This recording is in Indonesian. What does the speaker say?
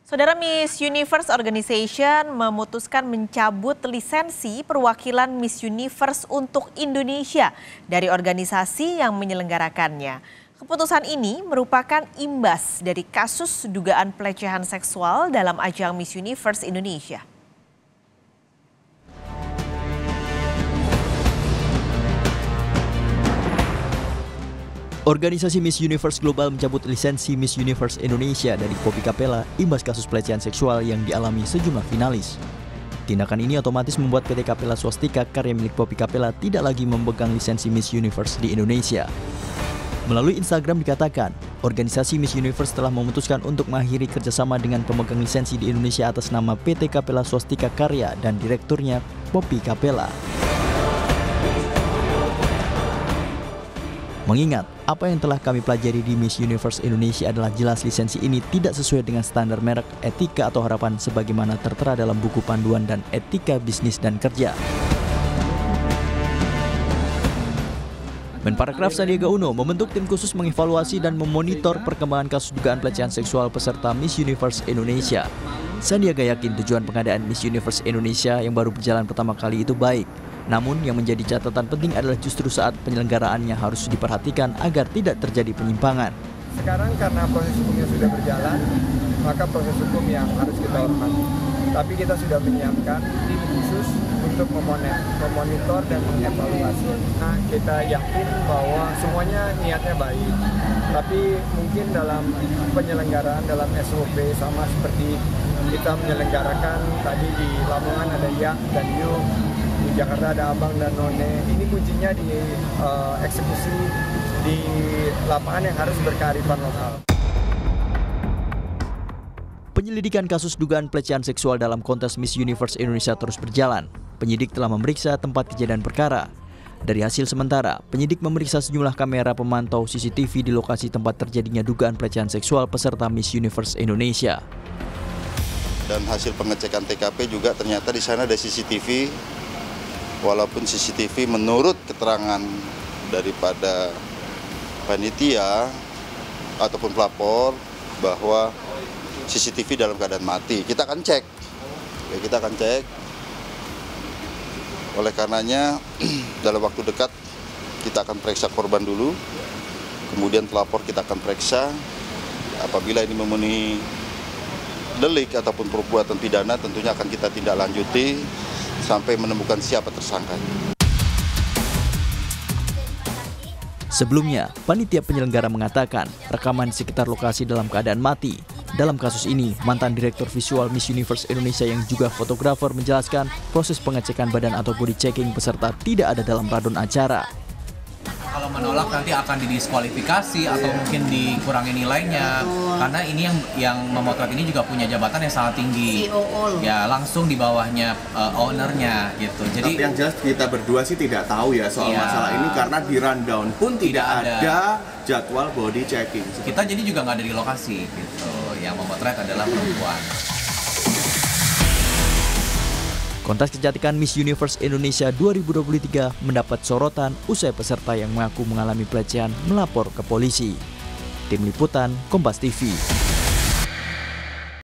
Saudara, Miss Universe Organization memutuskan mencabut lisensi perwakilan Miss Universe untuk Indonesia dari organisasi yang menyelenggarakannya. Keputusan ini merupakan imbas dari kasus dugaan pelecehan seksual dalam ajang Miss Universe Indonesia. Organisasi Miss Universe Global mencabut lisensi Miss Universe Indonesia dari Poppy Capella imbas kasus pelecehan seksual yang dialami sejumlah finalis. Tindakan ini otomatis membuat PT Capella Swastika karya milik Poppy Capella tidak lagi memegang lisensi Miss Universe di Indonesia. Melalui Instagram dikatakan, organisasi Miss Universe telah memutuskan untuk mengakhiri kerjasama dengan pemegang lisensi di Indonesia atas nama PT Capella Swastika Karya dan direkturnya Poppy Capella. Mengingat apa yang telah kami pelajari di Miss Universe Indonesia adalah jelas lisensi ini tidak sesuai dengan standar merek, etika atau harapan sebagaimana tertera dalam buku panduan dan etika bisnis dan kerja. Menparekraf Sandiaga Uno membentuk tim khusus mengevaluasi dan memonitor perkembangan kasus dugaan pelecehan seksual peserta Miss Universe Indonesia. Sandiaga yakin tujuan pengadaan Miss Universe Indonesia yang baru berjalan pertama kali itu baik. Namun yang menjadi catatan penting adalah justru saat penyelenggaraannya harus diperhatikan agar tidak terjadi penyimpangan. Sekarang karena proses hukumnya sudah berjalan, maka proses hukum yang harus kita hormati. Tapi kita sudah menyiapkan tim khusus untuk memonitor dan mengevaluasi. Nah, kita yakin bahwa semuanya niatnya baik. Tapi mungkin dalam penyelenggaraan, dalam SOP sama seperti kita menyelenggarakan tadi di Lamongan ada Ya dan Yu. Di Jakarta ada Abang dan None. Ini kuncinya di eksekusi di lapangan yang harus berkearifan lokal. Penyelidikan kasus dugaan pelecehan seksual dalam kontes Miss Universe Indonesia terus berjalan. Penyidik telah memeriksa tempat kejadian perkara. Dari hasil sementara, penyidik memeriksa sejumlah kamera pemantau CCTV di lokasi tempat terjadinya dugaan pelecehan seksual peserta Miss Universe Indonesia. Dan hasil pengecekan TKP juga ternyata di sana ada CCTV. Walaupun CCTV menurut keterangan daripada panitia ataupun pelapor bahwa CCTV dalam keadaan mati. Kita akan cek. Oleh karenanya dalam waktu dekat kita akan periksa korban dulu. Kemudian pelapor kita akan periksa. Apabila ini memenuhi delik ataupun perbuatan pidana tentunya akan kita tindak lanjuti sampai menemukan siapa tersangkanya. Sebelumnya, panitia penyelenggara mengatakan rekaman di sekitar lokasi dalam keadaan mati. Dalam kasus ini, mantan direktur visual Miss Universe Indonesia yang juga fotografer menjelaskan proses pengecekan badan atau body checking peserta tidak ada dalam radon acara. Kalau menolak nanti akan didiskualifikasi atau mungkin dikurangi nilainya, karena ini yang memotret ini juga punya jabatan yang sangat tinggi, ya langsung di bawahnya ownernya gitu. Jadi tapi yang jelas kita berdua sih tidak tahu ya soal masalah ini karena di rundown pun tidak ada jadwal body checking. Kita jadi juga nggak ada di lokasi gitu. Yang memotret adalah perempuan. Kontes kecantikan Miss Universe Indonesia 2023 mendapat sorotan usai peserta yang mengaku mengalami pelecehan melapor ke polisi. Tim Liputan, Kompas TV.